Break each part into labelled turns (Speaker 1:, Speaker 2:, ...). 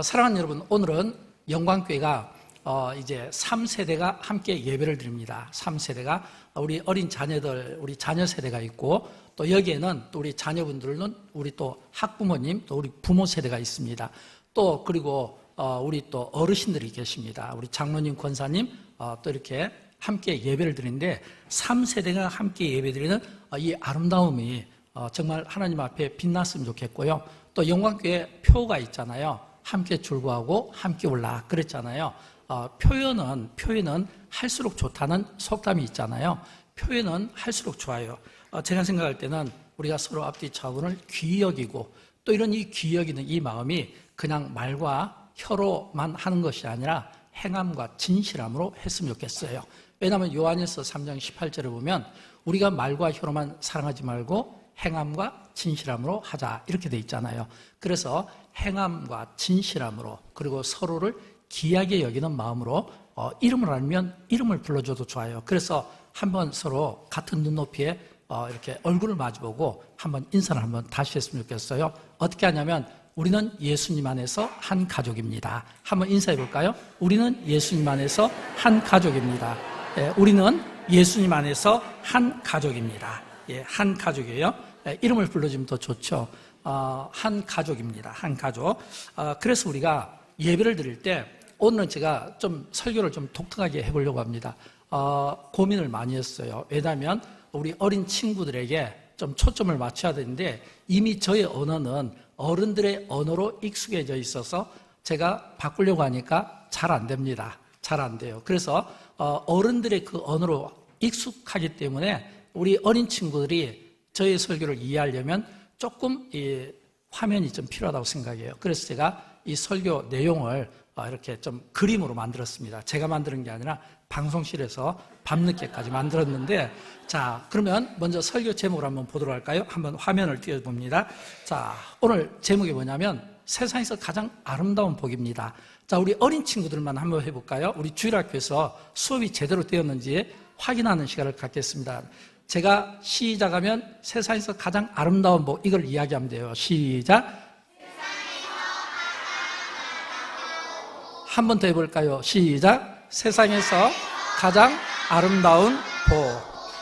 Speaker 1: 사랑하는 여러분, 오늘은 영광교회가 이제 3세대가 함께 예배를 드립니다. 3세대가 우리 어린 자녀들, 우리 자녀 세대가 있고, 또 여기에는 또 우리 자녀분들은 우리 또 학부모님, 또 우리 부모 세대가 있습니다. 또 그리고 우리 또 어르신들이 계십니다. 우리 장로님, 권사님, 또 이렇게 함께 예배를 드리는데 3세대가 함께 예배드리는 이 아름다움이 정말 하나님 앞에 빛났으면 좋겠고요. 또 영광교회 표가 있잖아요. 함께 출구하고 함께 올라 그랬잖아요. 표현은 할수록 좋다는 속담이 있잖아요. 표현은 할수록 좋아요. 제가 생각할 때는 우리가 서로 앞뒤 차원을 귀히 여기고, 또 이런 이 귀히 여기는 이 마음이 그냥 말과 혀로만 하는 것이 아니라 행함과 진실함으로 했으면 좋겠어요. 왜냐하면 요한일서 3장 18절에 보면 우리가 말과 혀로만 사랑하지 말고 행함과 진실함으로 하자 이렇게 돼 있잖아요. 그래서 행함과 진실함으로, 그리고 서로를 귀하게 여기는 마음으로 이름을 알면 이름을 불러줘도 좋아요. 그래서 한번 서로 같은 눈높이에 이렇게 얼굴을 마주보고 한번 인사를 한번 다시 했으면 좋겠어요. 어떻게 하냐면 우리는 예수님 안에서 한 가족입니다. 한번 인사해 볼까요? 우리는 예수님 안에서 한 가족입니다. 우리는 예수님 안에서 한 가족입니다. 한 가족이에요. 이름을 불러주면 더 좋죠. 한 가족입니다. 한 가족. 그래서 우리가 예배를 드릴 때 오늘은 제가 좀 설교를 좀 독특하게 해보려고 합니다. 고민을 많이 했어요. 왜냐하면 우리 어린 친구들에게 좀 초점을 맞춰야 되는데 이미 저의 언어는 어른들의 언어로 익숙해져 있어서 제가 바꾸려고 하니까 잘 안 됩니다. 잘 안 돼요. 그래서 어른들의 그 언어로 익숙하기 때문에 우리 어린 친구들이 저의 설교를 이해하려면 조금 이 화면이 좀 필요하다고 생각해요. 그래서 제가 이 설교 내용을 이렇게 좀 그림으로 만들었습니다. 제가 만드는 게 아니라 방송실에서 밤늦게까지 만들었는데, 자, 그러면 먼저 설교 제목을 한번 보도록 할까요? 한번 화면을 띄워봅니다. 자, 오늘 제목이 뭐냐면 세상에서 가장 아름다운 복입니다. 자, 우리 어린 친구들만 한번 해볼까요? 우리 주일학교에서 수업이 제대로 되었는지 확인하는 시간을 갖겠습니다. 제가 시작하면 세상에서 가장 아름다운 복, 이걸 이야기하면 돼요. 시작. 한 번 더 해볼까요? 시작. 세상에서 가장 아름다운 복.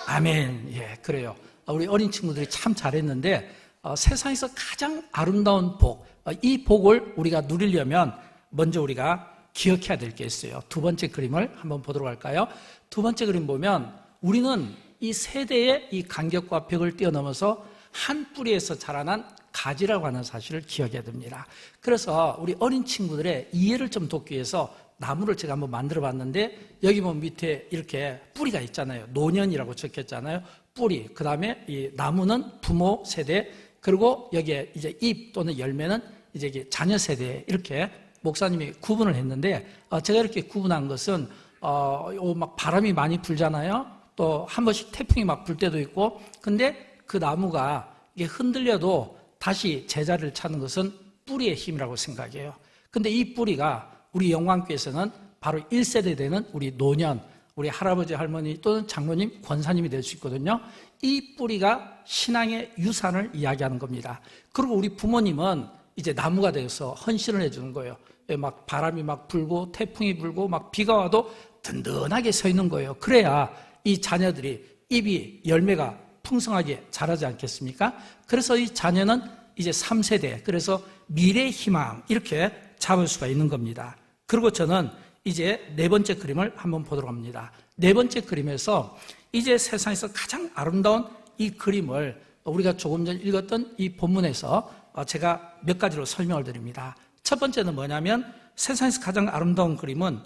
Speaker 1: 아멘. 예, 그래요. 우리 어린 친구들이 참 잘했는데 세상에서 가장 아름다운 복, 이 복을 우리가 누리려면 먼저 우리가 기억해야 될 게 있어요. 두 번째 그림을 한번 보도록 할까요? 두 번째 그림 보면 우리는 이 세대의 이 간격과 벽을 뛰어넘어서 한 뿌리에서 자라난 가지라고 하는 사실을 기억해야 됩니다. 그래서 우리 어린 친구들의 이해를 좀 돕기 위해서 나무를 제가 한번 만들어 봤는데, 여기 보면 밑에 이렇게 뿌리가 있잖아요. 노년이라고 적혔잖아요. 뿌리. 그 다음에 이 나무는 부모 세대, 그리고 여기에 이제 잎 또는 열매는 이제 이게 자녀 세대, 이렇게 목사님이 구분을 했는데, 제가 이렇게 구분한 것은 막 바람이 많이 불잖아요. 또 한 번씩 태풍이 막 불 때도 있고, 근데 그 나무가 이게 흔들려도 다시 제자리를 찾는 것은 뿌리의 힘이라고 생각해요. 근데 이 뿌리가 우리 영광교회에서는 바로 1세대 되는 우리 노년, 우리 할아버지, 할머니 또는 장로님, 권사님이 될 수 있거든요. 이 뿌리가 신앙의 유산을 이야기하는 겁니다. 그리고 우리 부모님은 이제 나무가 되어서 헌신을 해주는 거예요. 막 바람이 막 불고 태풍이 불고 막 비가 와도 든든하게 서 있는 거예요. 그래야 이 자녀들이 잎이 열매가 풍성하게 자라지 않겠습니까? 그래서 이 자녀는 이제 3세대, 그래서 미래 희망, 이렇게 잡을 수가 있는 겁니다. 그리고 저는 이제 네 번째 그림을 한번 보도록 합니다. 네 번째 그림에서 이제 세상에서 가장 아름다운 이 그림을 우리가 조금 전 읽었던 이 본문에서 제가 몇 가지로 설명을 드립니다. 첫 번째는 뭐냐면 세상에서 가장 아름다운 그림은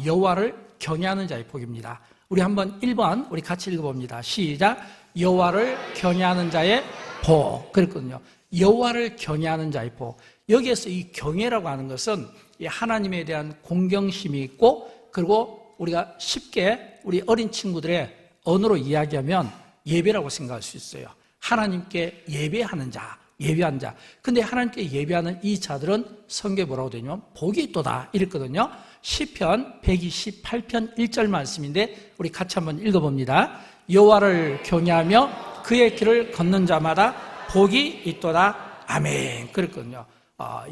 Speaker 1: 여호와를 경외하는 자의 복입니다. 우리 한번 1번 우리 같이 읽어봅니다. 시작. 여호와를 경외하는 자의 복. 그랬거든요. 여호와를 경외하는 자의 복. 여기에서 이 경외라고 하는 것은 이 하나님에 대한 공경심이 있고, 그리고 우리가 쉽게 우리 어린 친구들의 언어로 이야기하면 예배라고 생각할 수 있어요. 하나님께 예배하는 자, 예배한 자. 근데 하나님께 예배하는 이 자들은 성경에 뭐라고 되냐면 복이 있도다 이랬거든요. 시편 128편 1절 말씀인데 우리 같이 한번 읽어봅니다. 여호와를 경외하며 그의 길을 걷는 자마다 복이 있도다. 아멘. 그랬거든요.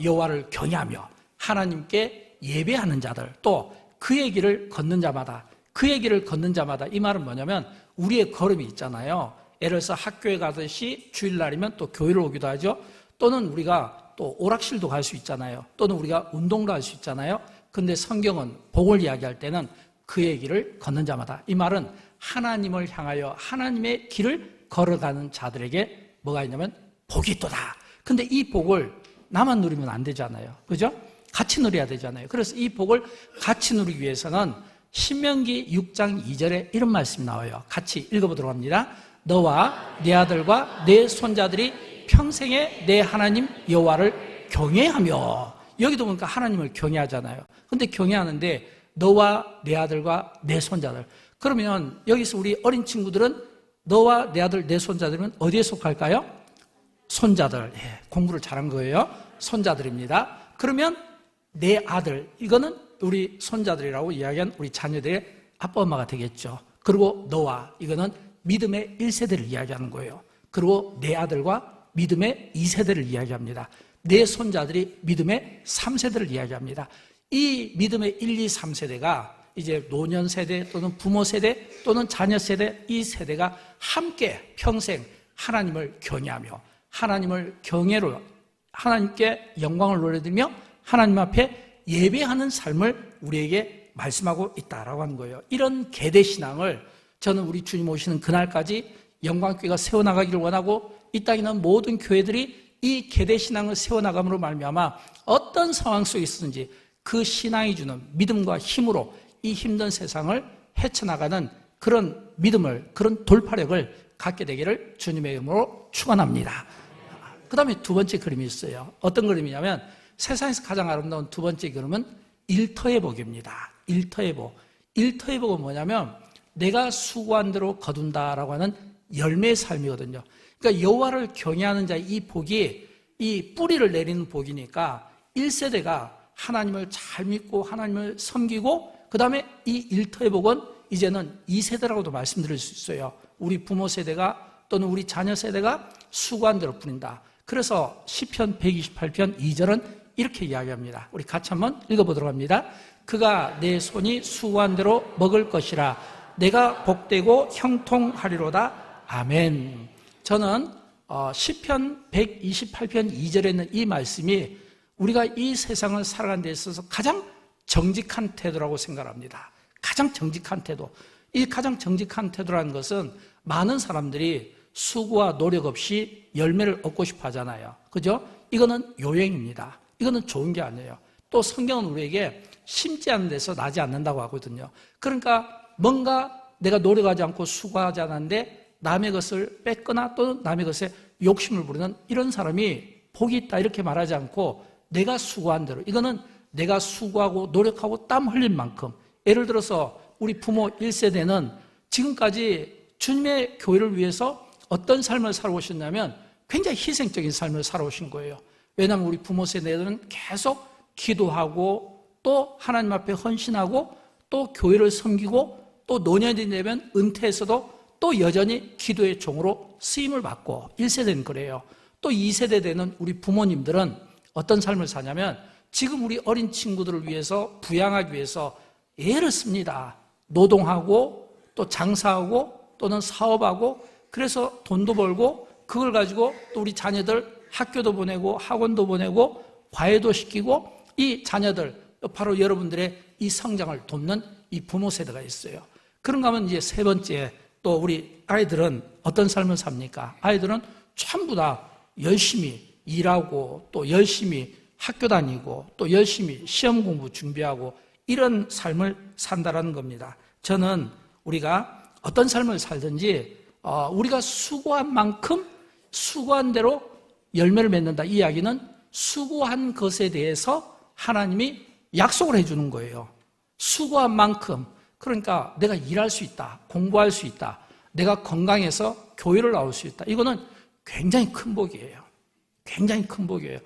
Speaker 1: 여호와를 경외하며 하나님께 예배하는 자들, 또 그의 길을 걷는 자마다, 그의 길을 걷는 자마다, 이 말은 뭐냐면 우리의 걸음이 있잖아요. 예를 들어서 학교에 가듯이 주일날이면 또 교회를 오기도 하죠. 또는 우리가 또 오락실도 갈 수 있잖아요. 또는 우리가 운동도 할 수 있잖아요. 근데 성경은 복을 이야기할 때는 그의 길을 걷는 자마다, 이 말은 하나님을 향하여 하나님의 길을 걸어가는 자들에게 뭐가 있냐면 복이 있도다. 근데 이 복을 나만 누리면 안 되잖아요. 그죠? 같이 누려야 되잖아요. 그래서 이 복을 같이 누리기 위해서는 신명기 6장 2절에 이런 말씀이 나와요. 같이 읽어보도록 합니다. 너와 네 아들과 네 손자들이 평생에 내 하나님 여호와를 경외하며, 여기도 보니까 하나님을 경외하잖아요. 근데 경외하는데 너와 네 아들과 네 손자들, 그러면 여기서 우리 어린 친구들은 너와 내 아들 내 손자들은 어디에 속할까요? 손자들. 공부를 잘한 거예요. 손자들입니다. 그러면 내 아들, 이거는 우리 손자들이라고 이야기한 우리 자녀들의 아빠 엄마가 되겠죠. 그리고 너와, 이거는 믿음의 1세대를 이야기하는 거예요. 그리고 내 아들과 믿음의 2세대를 이야기합니다. 내 손자들이 믿음의 3세대를 이야기합니다. 이 믿음의 1, 2, 3세대가 이제 노년 세대 또는 부모 세대 또는 자녀 세대, 이 세대가 함께 평생 하나님을 경외하며 하나님을 경외로 하나님께 영광을 돌려드리며 하나님 앞에 예배하는 삶을 우리에게 말씀하고 있다라고 하는 거예요. 이런 계대신앙을 저는 우리 주님 오시는 그날까지 영광교회가 세워나가기를 원하고, 이 땅에 있는 모든 교회들이 이 계대신앙을 세워나감으로 말미암아 어떤 상황 속에 있든지 그 신앙이 주는 믿음과 힘으로 이 힘든 세상을 헤쳐나가는 그런 믿음을, 그런 돌파력을 갖게 되기를 주님의 이름으로 축원합니다. 그 다음에 두 번째 그림이 있어요. 어떤 그림이냐면 세상에서 가장 아름다운 두 번째 그림은 일터의 복입니다. 일터의 복. 일터의 복은 뭐냐면 내가 수고한 대로 거둔다라고 하는 열매의 삶이거든요. 그러니까 여호와를 경외하는 자의 이 복이 이 뿌리를 내리는 복이니까 1세대가 하나님을 잘 믿고 하나님을 섬기고, 그 다음에 이 일터의 복은 이제는 2세대라고도 말씀드릴 수 있어요. 우리 부모 세대가 또는 우리 자녀 세대가 수고한 대로 뿌린다. 그래서 시편 128편 2절은 이렇게 이야기합니다. 우리 같이 한번 읽어보도록 합니다. 그가 내 손이 수고한 대로 먹을 것이라, 내가 복되고 형통하리로다. 아멘. 저는 시편 128편 2절에 있는 이 말씀이 우리가 이 세상을 살아가는 데 있어서 가장 정직한 태도라고 생각합니다. 가장 정직한 태도. 이 가장 정직한 태도라는 것은 많은 사람들이 수고와 노력 없이 열매를 얻고 싶어 하잖아요. 그죠? 이거는 요행입니다. 이거는 좋은 게 아니에요. 또 성경은 우리에게 심지 않은 데서 나지 않는다고 하거든요. 그러니까 뭔가 내가 노력하지 않고 수고하지 않았는데 남의 것을 뺏거나 또는 남의 것에 욕심을 부리는 이런 사람이 복이 있다 이렇게 말하지 않고 내가 수고한 대로, 이거는 내가 수고하고 노력하고 땀 흘린 만큼, 예를 들어서 우리 부모 1세대는 지금까지 주님의 교회를 위해서 어떤 삶을 살아오셨냐면 굉장히 희생적인 삶을 살아오신 거예요. 왜냐하면 우리 부모 세대들은 계속 기도하고 또 하나님 앞에 헌신하고 또 교회를 섬기고 또 노년이 되면 은퇴해서도 또 여전히 기도의 종으로 쓰임을 받고, 1세대는 그래요. 또 2세대 되는 우리 부모님들은 어떤 삶을 사냐면 지금 우리 어린 친구들을 위해서 부양하기 위해서 애를 씁니다. 노동하고 또 장사하고 또는 사업하고, 그래서 돈도 벌고 그걸 가지고 또 우리 자녀들 학교도 보내고 학원도 보내고 과외도 시키고, 이 자녀들 바로 여러분들의 이 성장을 돕는 이 부모 세대가 있어요. 그런가 하면 이제 세 번째, 또 우리 아이들은 어떤 삶을 삽니까? 아이들은 전부 다 열심히 일하고 또 열심히 학교 다니고 또 열심히 시험 공부 준비하고 이런 삶을 산다라는 겁니다. 저는 우리가 어떤 삶을 살든지 우리가 수고한 만큼 수고한 대로 열매를 맺는다. 이 이야기는 수고한 것에 대해서 하나님이 약속을 해주는 거예요. 수고한 만큼, 그러니까 내가 일할 수 있다, 공부할 수 있다, 내가 건강해서 교회를 나올 수 있다. 이거는 굉장히 큰 복이에요. 굉장히 큰 복이에요.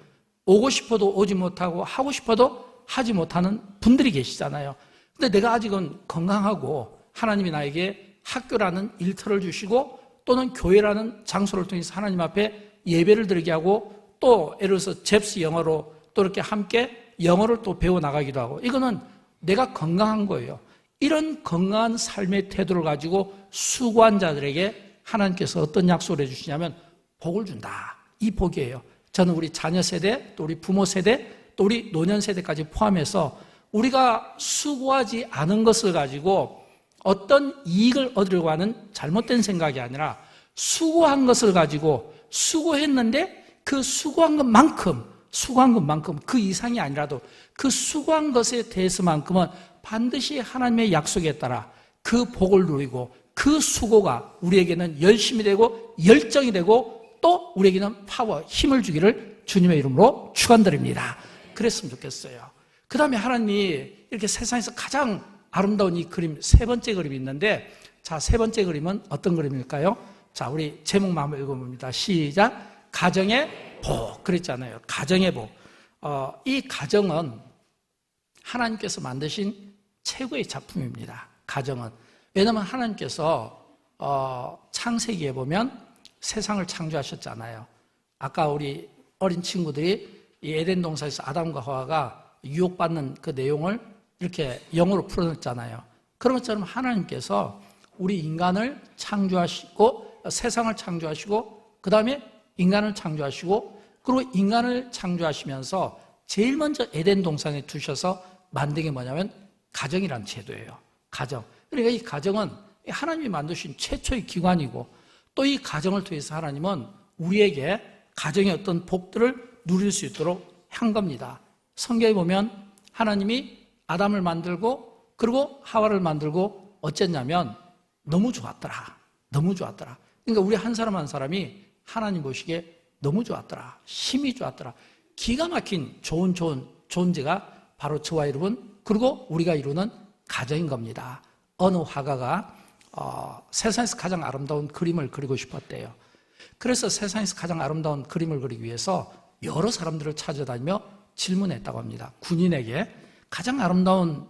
Speaker 1: 오고 싶어도 오지 못하고 하고 싶어도 하지 못하는 분들이 계시잖아요. 근데 내가 아직은 건강하고 하나님이 나에게 학교라는 일터를 주시고 또는 교회라는 장소를 통해서 하나님 앞에 예배를 드리게 하고 또 예를 들어서 잽스 영어로 또 이렇게 함께 영어를 또 배워나가기도 하고, 이거는 내가 건강한 거예요. 이런 건강한 삶의 태도를 가지고 수고한 자들에게 하나님께서 어떤 약속을 해주시냐면 복을 준다. 이 복이에요. 저는 우리 자녀 세대, 또 우리 부모 세대, 또 우리 노년 세대까지 포함해서 우리가 수고하지 않은 것을 가지고 어떤 이익을 얻으려고 하는 잘못된 생각이 아니라 수고한 것을 가지고 수고했는데 그 수고한 것만큼 그 이상이 아니라도 그 수고한 것에 대해서만큼은 반드시 하나님의 약속에 따라 그 복을 누리고 그 수고가 우리에게는 열심이 되고 열정이 되고 또 우리에게는 파워, 힘을 주기를 주님의 이름으로 축원드립니다. 그랬으면 좋겠어요. 그 다음에 하나님이 이렇게 세상에서 가장 아름다운 이 그림, 세 번째 그림이 있는데, 자, 세 번째 그림은 어떤 그림일까요? 자, 우리 제목만 한번 읽어봅니다. 시작. 가정의 복. 그랬잖아요. 가정의 복. 이 가정은 하나님께서 만드신 최고의 작품입니다. 가정은. 왜냐하면 하나님께서 창세기에 보면 세상을 창조하셨잖아요. 아까 우리 어린 친구들이 이 에덴 동산에서 아담과 하와가 유혹받는 그 내용을 이렇게 영어로 풀어냈잖아요. 그런 것처럼 하나님께서 우리 인간을 창조하시고 세상을 창조하시고 그 다음에 인간을 창조하시고 그리고 인간을 창조하시면서 제일 먼저 에덴 동산에 두셔서 만든 게 뭐냐면 가정이라는 제도예요. 가정. 그러니까 이 가정은 하나님이 만드신 최초의 기관이고 또 이 가정을 통해서 하나님은 우리에게 가정의 어떤 복들을 누릴 수 있도록 한 겁니다. 성경에 보면 하나님이 아담을 만들고 그리고 하와를 만들고 어쨌냐면 너무 좋았더라. 너무 좋았더라. 그러니까 우리 한 사람 한 사람이 하나님 보시기에 너무 좋았더라. 힘이 좋았더라. 기가 막힌 좋은 존재가 바로 저와 여러분 그리고 우리가 이루는 가정인 겁니다. 어느 화가가 세상에서 가장 아름다운 그림을 그리고 싶었대요. 그래서 세상에서 가장 아름다운 그림을 그리기 위해서 여러 사람들을 찾아다니며 질문했다고 합니다. 군인에게 가장 아름다운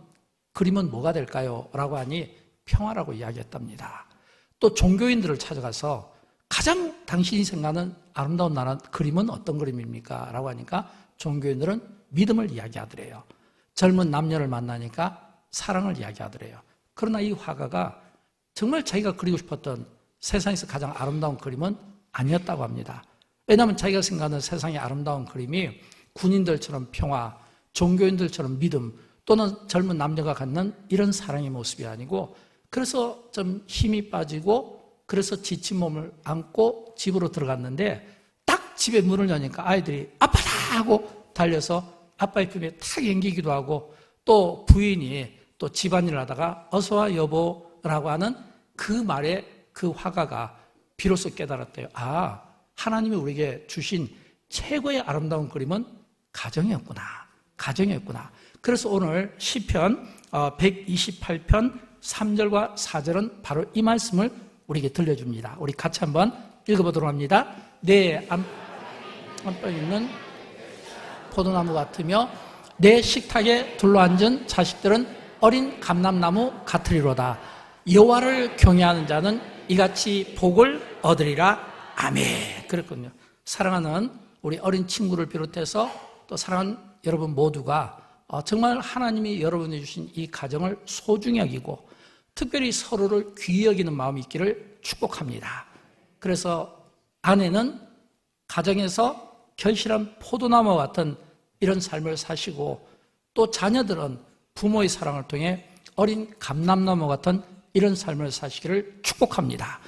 Speaker 1: 그림은 뭐가 될까요? 라고 하니 평화라고 이야기했답니다. 또 종교인들을 찾아가서 가장 당신이 생각하는 아름다운 그림은 어떤 그림입니까? 라고 하니까 종교인들은 믿음을 이야기하더래요. 젊은 남녀를 만나니까 사랑을 이야기하더래요. 그러나 이 화가가 정말 자기가 그리고 싶었던 세상에서 가장 아름다운 그림은 아니었다고 합니다. 왜냐하면 자기가 생각하는 세상의 아름다운 그림이 군인들처럼 평화, 종교인들처럼 믿음 또는 젊은 남녀가 갖는 이런 사랑의 모습이 아니고 그래서 좀 힘이 빠지고 그래서 지친 몸을 안고 집으로 들어갔는데 딱 집에 문을 여니까 아이들이 아빠다 하고 달려서 아빠의 품에 탁 앵기기도 하고 또 부인이 또 집안일을 하다가 어서와 여보라고 하는 그 말에 그 화가가 비로소 깨달았대요. 아, 하나님이 우리에게 주신 최고의 아름다운 그림은 가정이었구나. 가정이었구나. 그래서 오늘 시편 128편 3절과 4절은 바로 이 말씀을 우리에게 들려줍니다. 우리 같이 한번 읽어보도록 합니다. 내 안방에 있는 포도나무 같으며 내 식탁에 둘러앉은 자식들은 어린 감람나무 같으리로다. 여호와를 경외하는 자는 이같이 복을 얻으리라. 아멘. 그랬거든요. 사랑하는 우리 어린 친구를 비롯해서 또 사랑하는 여러분 모두가 정말 하나님이 여러분이 주신 이 가정을 소중히 여기고 특별히 서로를 귀히 여기는 마음이 있기를 축복합니다. 그래서 아내는 가정에서 결실한 포도나무와 같은 이런 삶을 사시고 또 자녀들은 부모의 사랑을 통해 어린 감람나무 같은 이런 삶을 사시기를 축복합니다.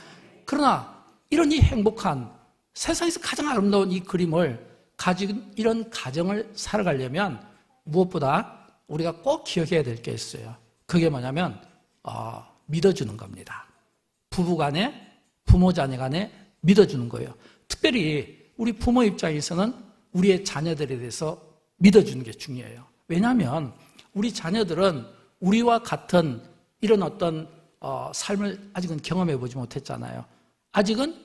Speaker 1: 그러나 이런 이 행복한 세상에서 가장 아름다운 이 그림을 가진 이런 가정을 살아가려면 무엇보다 우리가 꼭 기억해야 될 게 있어요. 그게 뭐냐면 믿어주는 겁니다. 부부간에 부모 자녀 간에 믿어주는 거예요. 특별히 우리 부모 입장에서는 우리의 자녀들에 대해서 믿어주는 게 중요해요. 왜냐하면 우리 자녀들은 우리와 같은 이런 어떤 삶을 아직은 경험해 보지 못했잖아요. 아직은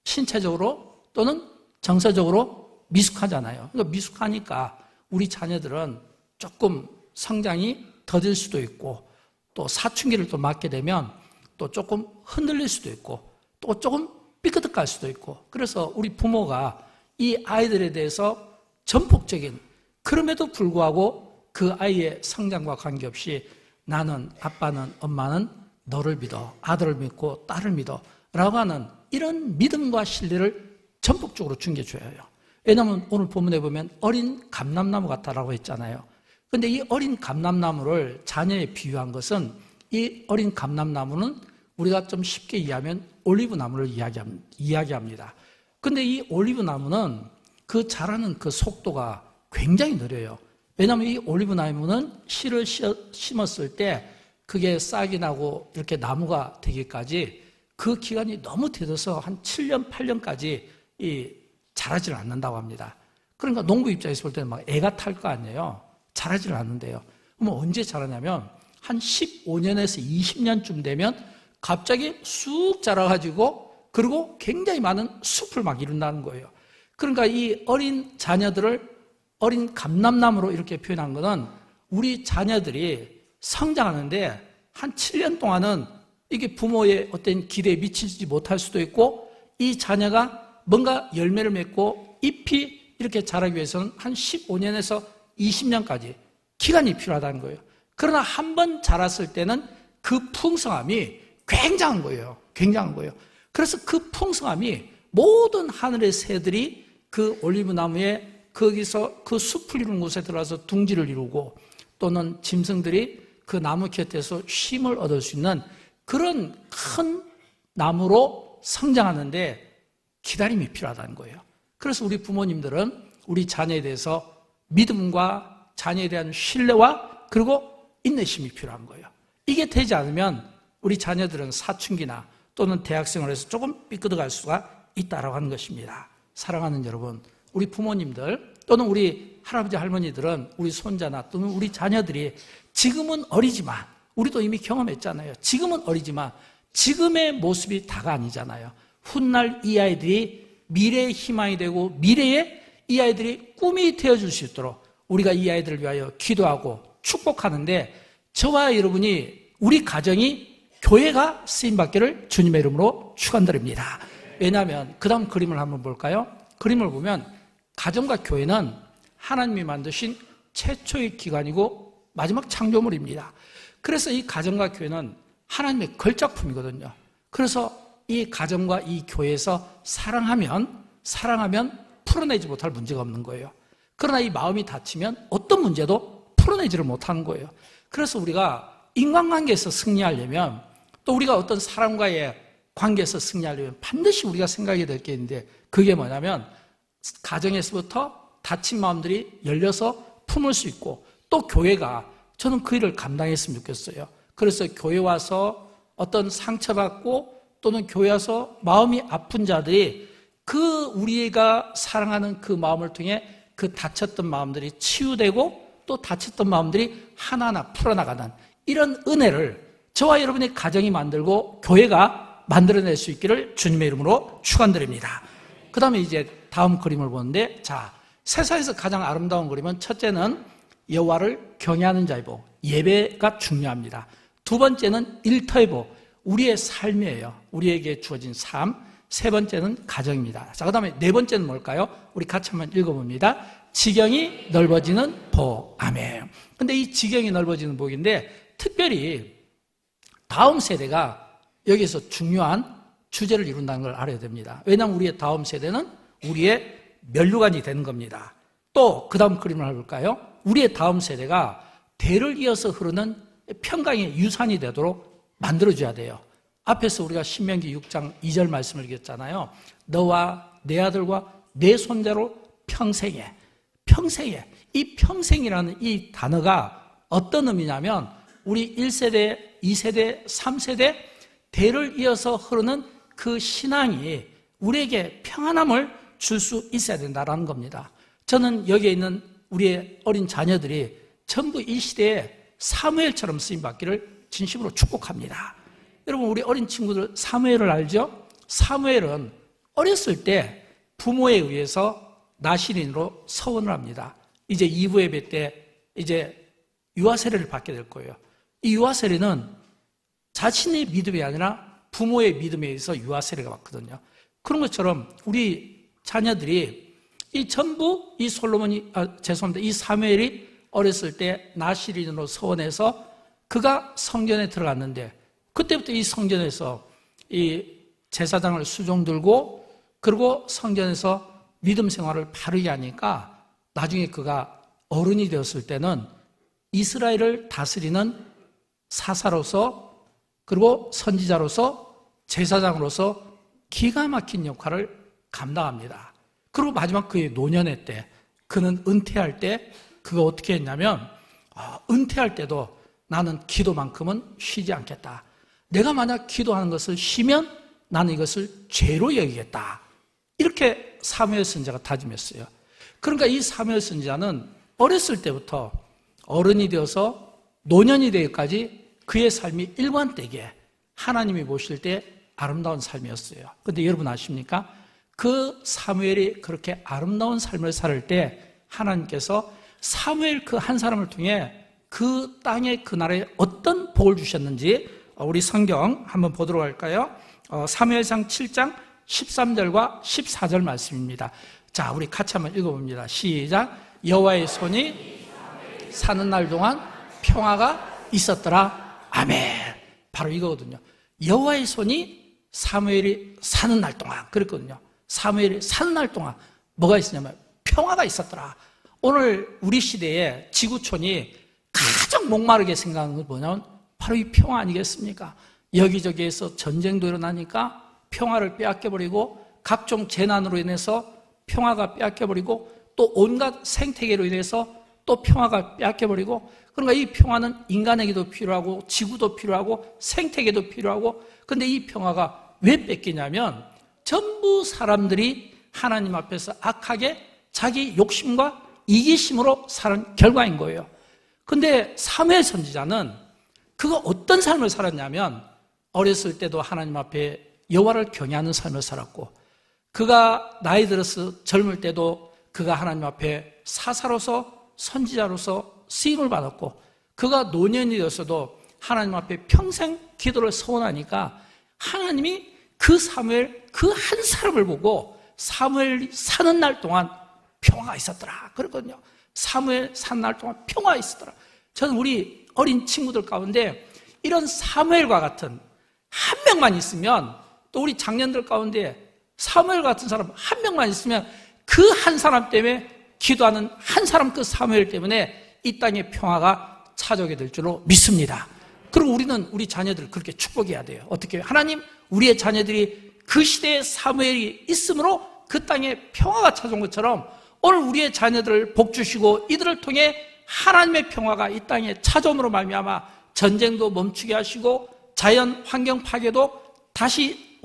Speaker 1: 신체적으로 또는 정서적으로 미숙하잖아요. 그러니까 미숙하니까 우리 자녀들은 조금 성장이 더딜 수도 있고 또 사춘기를 또 맞게 되면 또 조금 흔들릴 수도 있고 또 조금 삐끗할 수도 있고 그래서 우리 부모가 이 아이들에 대해서 전폭적인 그럼에도 불구하고 그 아이의 성장과 관계없이 나는, 아빠는, 엄마는 너를 믿어, 아들을 믿고 딸을 믿어 라고 하는 이런 믿음과 신뢰를 전폭적으로 중개줘야 해요. 왜냐하면 오늘 본문에 보면 어린 감람나무 같다라고 했잖아요. 그런데 이 어린 감람나무를 자녀에 비유한 것은, 이 어린 감람나무는 우리가 좀 쉽게 이해하면 올리브나무를 이야기합니다. 그런데 이 올리브나무는 그 자라는 그 속도가 굉장히 느려요. 왜냐하면 이 올리브나무는 씨를 심었을 때 그게 싹이 나고 이렇게 나무가 되기까지 그 기간이 너무 되어서 한 7년, 8년까지 자라지를 않는다고 합니다. 그러니까 농부 입장에서 볼 때는 막 애가 탈 거 아니에요. 자라지를 않는데요. 그럼 언제 자라냐면 한 15년에서 20년쯤 되면 갑자기 쑥 자라가지고, 그리고 굉장히 많은 숲을 막 이룬다는 거예요. 그러니까 이 어린 자녀들을 어린 감람나무로 이렇게 표현한 것은, 우리 자녀들이 성장하는데 한 7년 동안은 이게 부모의 어떤 기대에 미치지 못할 수도 있고, 이 자녀가 뭔가 열매를 맺고 잎이 이렇게 자라기 위해서는 한 15년에서 20년까지 기간이 필요하다는 거예요. 그러나 한 번 자랐을 때는 그 풍성함이 굉장한 거예요. 굉장한 거예요. 그래서 그 풍성함이 모든 하늘의 새들이 그 올리브나무에 거기서 그 숲을 이루는 곳에 들어가서 둥지를 이루고, 또는 짐승들이 그 나무 곁에서 쉼을 얻을 수 있는 그런 큰 나무로 성장하는데 기다림이 필요하다는 거예요. 그래서 우리 부모님들은 우리 자녀에 대해서 믿음과 자녀에 대한 신뢰와 그리고 인내심이 필요한 거예요. 이게 되지 않으면 우리 자녀들은 사춘기나 또는 대학생을 해서 조금 삐끗어갈 수가 있다라고 하는 것입니다. 사랑하는 여러분, 우리 부모님들 또는 우리 할아버지 할머니들은 우리 손자나 또는 우리 자녀들이 지금은 어리지만, 우리도 이미 경험했잖아요. 지금은 어리지만 지금의 모습이 다가 아니잖아요. 훗날 이 아이들이 미래의 희망이 되고 미래에 이 아이들이 꿈이 되어줄 수 있도록 우리가 이 아이들을 위하여 기도하고 축복하는데, 저와 여러분이, 우리 가정이 교회가 쓰임받기를 주님의 이름으로 축원드립니다. 왜냐하면 그 다음 그림을 한번 볼까요? 그림을 보면 가정과 교회는 하나님이 만드신 최초의 기관이고 마지막 창조물입니다. 그래서 이 가정과 교회는 하나님의 걸작품이거든요. 그래서 이 가정과 이 교회에서 사랑하면 풀어내지 못할 문제가 없는 거예요. 그러나 이 마음이 다치면 어떤 문제도 풀어내지를 못하는 거예요. 그래서 우리가 인간관계에서 승리하려면, 또 우리가 어떤 사람과의 관계에서 승리하려면 반드시 우리가 생각해야 될 게 있는데, 그게 뭐냐면 가정에서부터 다친 마음들이 열려서 품을 수 있고, 또 교회가, 저는 그 일을 감당했으면 좋겠어요. 그래서 교회 와서 어떤 상처받고 또는 교회 와서 마음이 아픈 자들이 그 우리가 사랑하는 그 마음을 통해 그 다쳤던 마음들이 치유되고 또 다쳤던 마음들이 하나하나 풀어나가는 이런 은혜를 저와 여러분의 가정이 만들고 교회가 만들어낼 수 있기를 주님의 이름으로 축원드립니다. 그 다음에 이제 다음 그림을 보는데, 자, 세상에서 가장 아름다운 그림은, 첫째는 여호와를 경외하는 자의 복, 예배가 중요합니다. 두 번째는 일터의 복, 우리의 삶이에요. 우리에게 주어진 삶. 세 번째는 가정입니다. 자, 그 다음에 네 번째는 뭘까요? 우리 같이 한번 읽어봅니다. 지경이 넓어지는 복. 아멘. 근데 이 지경이 넓어지는 복인데, 특별히 다음 세대가 여기서 중요한 주제를 이룬다는 걸 알아야 됩니다. 왜냐하면 우리의 다음 세대는 우리의 면류관이 되는 겁니다. 또 그 다음 그림을 볼까요? 우리의 다음 세대가 대를 이어서 흐르는 평강의 유산이 되도록 만들어줘야 돼요. 앞에서 우리가 신명기 6장 2절 말씀을 읽었잖아요. 너와 내 아들과 내 손자로 평생에. 이 평생이라는 이 단어가 어떤 의미냐면, 우리 1세대, 2세대, 3세대 대를 이어서 흐르는 그 신앙이 우리에게 평안함을 줄 수 있어야 된다는 겁니다. 저는 여기에 있는 우리의 어린 자녀들이 전부 이 시대에 사무엘처럼 쓰임받기를 진심으로 축복합니다. 여러분, 우리 어린 친구들 사무엘을 알죠? 사무엘은 어렸을 때 부모에 의해서 나시린으로 서원을 합니다. 이제 2부 예배 때 이제 유아 세례를 받게 될 거예요. 이 유아 세례는 자신의 믿음이 아니라 부모의 믿음에 의해서 유아 세례가 받거든요. 그런 것처럼 우리 자녀들이 이 전부 이 솔로몬이, 죄송합니다. 이 사무엘이 어렸을 때 나시린으로 서원해서 그가 성전에 들어갔는데 그때부터 이 성전에서 이 제사장을 수종 들고 그리고 성전에서 믿음 생활을 바르게 하니까 나중에 그가 어른이 되었을 때는 이스라엘을 다스리는 사사로서 그리고 선지자로서 제사장으로서 기가 막힌 역할을 감당합니다. 그리고 마지막 그의 노년의 때 그는 은퇴할 때 그가 어떻게 했냐면 은퇴할 때도 나는 기도만큼은 쉬지 않겠다. 내가 만약 기도하는 것을 쉬면 나는 이것을 죄로 여기겠다. 이렇게 사무엘 선지자가 다짐했어요. 그러니까 이 사무엘 선지자는 어렸을 때부터 어른이 되어서 노년이 되기까지 그의 삶이 일관되게 하나님이 보실 때 아름다운 삶이었어요. 그런데 여러분 아십니까? 그 사무엘이 그렇게 아름다운 삶을 살 때 하나님께서 사무엘 그 한 사람을 통해 그 땅에 그 나라에 어떤 복을 주셨는지 우리 성경 한번 보도록 할까요? 사무엘상 7장 13절과 14절 말씀입니다. 자, 우리 같이 한번 읽어봅니다. 시작. 여호와의 손이 사는 날 동안 평화가 있었더라. 아멘. 바로 이거거든요. 여호와의 손이 사무엘이 사는 날 동안 그랬거든요. 사무엘이 사는 날 동안 뭐가 있었냐면 평화가 있었더라. 오늘 우리 시대에 지구촌이 가장 목마르게 생각하는 건 뭐냐면 바로 이 평화 아니겠습니까? 여기저기에서 전쟁도 일어나니까 평화를 빼앗겨버리고 각종 재난으로 인해서 평화가 빼앗겨버리고 또 온갖 생태계로 인해서 또 평화가 빼앗겨버리고 그러니까 이 평화는 인간에게도 필요하고 지구도 필요하고 생태계도 필요하고 근데 이 평화가 왜 뺏기냐면 전부 사람들이 하나님 앞에서 악하게 자기 욕심과 이기심으로 사는 결과인 거예요. 근데 사무엘 선지자는 그가 어떤 삶을 살았냐면 어렸을 때도 하나님 앞에 여호와를 경외하는 삶을 살았고 그가 나이 들어서 젊을 때도 그가 하나님 앞에 사사로서 선지자로서 쓰임을 받았고 그가 노년이 되어서도 하나님 앞에 평생 기도를 서원하니까 하나님이 그 사무엘 그 한 사람을 보고 사무엘이 사는 날 동안 평화가 있었더라 그랬거든요. 사무엘 사는 날 동안 평화가 있었더라. 저는 우리 어린 친구들 가운데 이런 사무엘과 같은 한 명만 있으면 또 우리 장년들 가운데 사무엘 같은 사람 한 명만 있으면 그 한 사람 때문에 기도하는 한 사람 그 사무엘 때문에 이 땅에 평화가 찾아오게 될 줄로 믿습니다. 그리고 우리는 우리 자녀들을 그렇게 축복해야 돼요. 어떻게 해요? 하나님 우리의 자녀들이 그 시대에 사무엘이 있으므로 그 땅에 평화가 찾아온 것처럼 오늘 우리의 자녀들을 복 주시고 이들을 통해 하나님의 평화가 이 땅에 찾아옴으로 말미암아 전쟁도 멈추게 하시고 자연 환경 파괴도 다시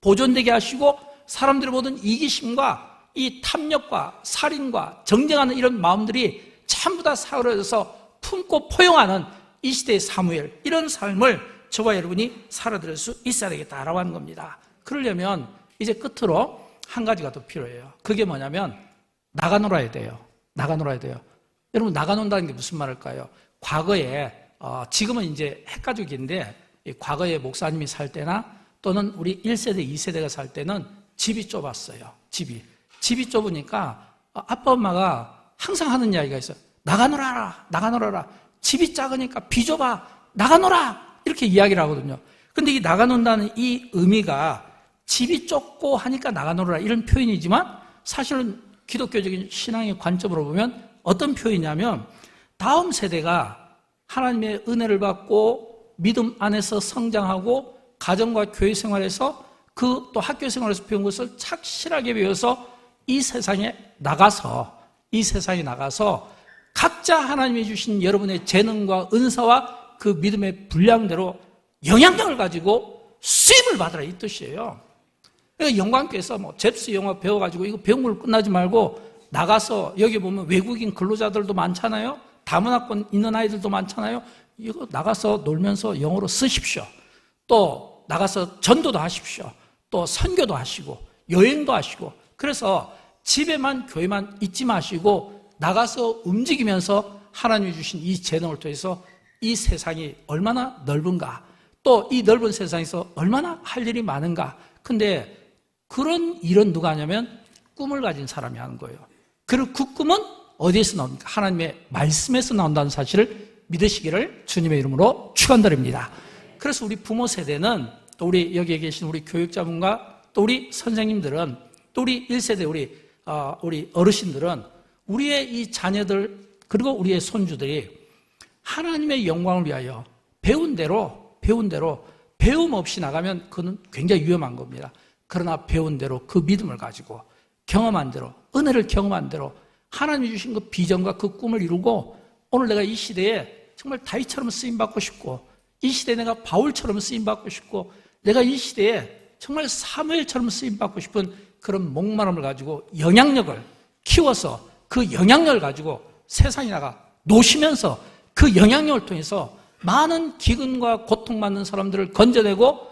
Speaker 1: 보존되게 하시고 사람들의 모든 이기심과 이 탐욕과 살인과 정쟁하는 이런 마음들이 전부 다 사그라져서 품고 포용하는 이 시대의 사무엘 이런 삶을 저와 여러분이 살아들 수 있어야 되겠다라고 하는 겁니다. 그러려면 이제 끝으로 한 가지가 더 필요해요. 그게 뭐냐면 나가 놀아야 돼요. 나가 놀아야 돼요. 여러분 나가 논다는 게 무슨 말일까요? 과거에 지금은 이제 핵가족인데 과거에 목사님이 살 때나 또는 우리 1세대, 2세대가 살 때는 집이 좁았어요. 집이 좁으니까 아빠 엄마가 항상 하는 이야기가 있어요. 나가 놀아라. 나가 놀아라. 집이 작으니까 비좁아. 나가 놀아. 이렇게 이야기를 하거든요. 근데 이 나가 논다는 이 의미가 집이 좁고 하니까 나가 놀아라 이런 표현이지만 사실은 기독교적인 신앙의 관점으로 보면 어떤 표현이냐면 다음 세대가 하나님의 은혜를 받고 믿음 안에서 성장하고 가정과 교회 생활에서 그 또 학교 생활에서 배운 것을 착실하게 배워서 이 세상에 나가서 각자 하나님이 주신 여러분의 재능과 은사와 그 믿음의 분량대로 영향력을 가지고 쓰임을 받으라 이 뜻이에요. 그러니까 영광교회에서 뭐 잽스 영어 배워가지고 이거 배운 걸 끝나지 말고 나가서 여기 보면 외국인 근로자들도 많잖아요. 다문화권 있는 아이들도 많잖아요. 이거 나가서 놀면서 영어로 쓰십시오. 또 나가서 전도도 하십시오. 또 선교도 하시고 여행도 하시고 그래서 집에만 교회만 있지 마시고 나가서 움직이면서 하나님이 주신 이 재능을 통해서 이 세상이 얼마나 넓은가 또 이 넓은 세상에서 얼마나 할 일이 많은가 근데 그런 일은 누가 하냐면 꿈을 가진 사람이 하는 거예요. 그리고 그 꿈은 어디에서 나옵니까? 하나님의 말씀에서 나온다는 사실을 믿으시기를 주님의 이름으로 축원드립니다. 그래서 우리 부모 세대는, 또 우리 여기에 계신 우리 교육자분과 또 우리 선생님들은, 또 우리 1세대 우리 어르신들은 우리의 이 자녀들 그리고 우리의 손주들이 하나님의 영광을 위하여 배운 대로 배움 없이 나가면 그건 굉장히 위험한 겁니다. 그러나 배운 대로 그 믿음을 가지고 경험한 대로, 은혜를 경험한 대로 하나님이 주신 그 비전과 그 꿈을 이루고, 오늘 내가 이 시대에 정말 다윗처럼 쓰임받고 싶고, 이 시대에 내가 바울처럼 쓰임받고 싶고, 내가 이 시대에 정말 사무엘처럼 쓰임받고 싶은 그런 목마름을 가지고 영향력을 키워서 그 영향력을 가지고 세상에 나가 놓으시면서 그 영향력을 통해서 많은 기근과 고통받는 사람들을 건져내고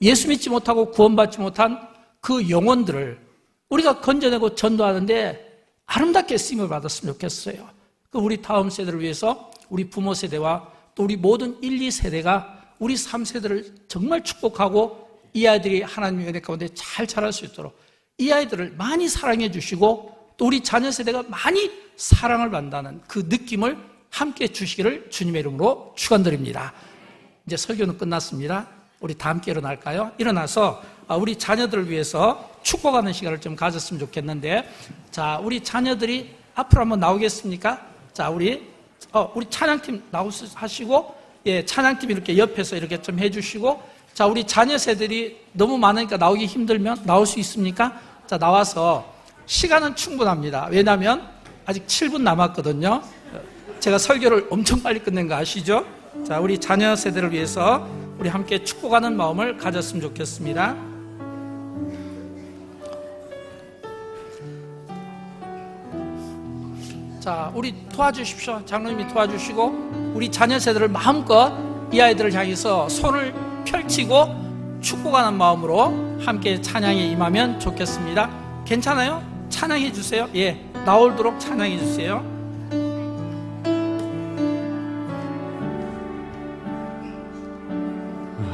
Speaker 1: 예수 믿지 못하고 구원받지 못한 그 영혼들을 우리가 건져내고 전도하는데 아름답게 쓰임을 받았으면 좋겠어요. 우리 다음 세대를 위해서 우리 부모 세대와 또 우리 모든 1, 2세대가 우리 3세대를 정말 축복하고 이 아이들이 하나님의 은혜 가운데 잘 자랄 수 있도록 이 아이들을 많이 사랑해 주시고 또 우리 자녀 세대가 많이 사랑을 받는다는 그 느낌을 함께 주시기를 주님의 이름으로 축원드립니다. 이제 설교는 끝났습니다. 우리 다 함께 일어날까요? 일어나서 우리 자녀들을 위해서 축복하는 시간을 좀 가졌으면 좋겠는데, 자, 우리 자녀들이 앞으로 한번 나오겠습니까? 자, 우리 찬양팀 나오시고, 예, 찬양팀 이렇게 옆에서 이렇게 좀 해주시고, 자, 우리 자녀 세들이 너무 많으니까 나오기 힘들면 나올 수 있습니까? 자, 나와서 시간은 충분합니다. 왜냐하면 아직 7분 남았거든요. 제가 설교를 엄청 빨리 끝낸 거 아시죠? 자, 우리 자녀 세대를 위해서 우리 함께 축복하는 마음을 가졌으면 좋겠습니다. 자, 우리 도와주십시오. 장로님이 도와주시고 우리 자녀 세대를 마음껏 이 아이들을 향해서 손을 펼치고 축복하는 마음으로 함께 찬양에 임하면 좋겠습니다. 괜찮아요? 찬양해 주세요. 예, 나오도록 찬양해 주세요.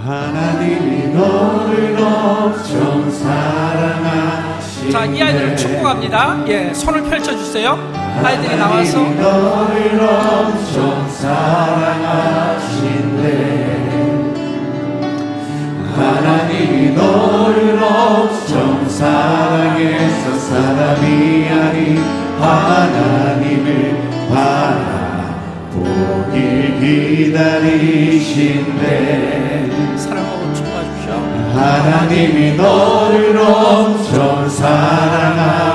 Speaker 2: 하나님이 너를 엄청 사랑하시네.
Speaker 1: 자, 이 아이들을 축복합니다. 예, 손을 펼쳐주세요. 아이들이 나와서
Speaker 2: 너를 엄청 사랑하신대. 하나님이 너를 엄청 사랑해서 사람이 아닌 하나님을 바라보길 기다리신대.
Speaker 1: 사랑하고 축복하십시오.
Speaker 2: 하나님이 너를 엄청 사랑하신대.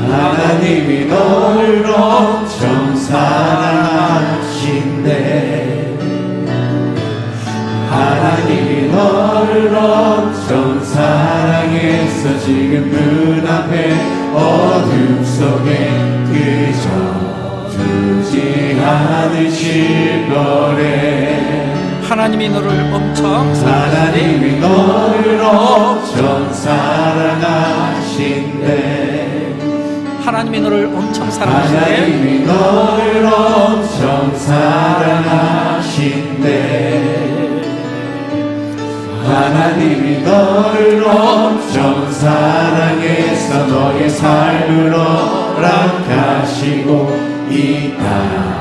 Speaker 2: 하나님이 너를 엄청 사랑하신대. 하나님이 너를 엄청 사랑해서 지금 눈앞에 어둠 속에 그저 두지 않으실 거래.
Speaker 1: 하나님이 너를 엄청
Speaker 2: 하나님이 너를 엄청 사랑하신대.
Speaker 1: 하나님이 너를 엄청 사랑하시네.
Speaker 2: 하나님이 너를 엄청 사랑하신대. 하나님이 너를 엄청 사랑해서 너의 삶을 허락하시고 이 땅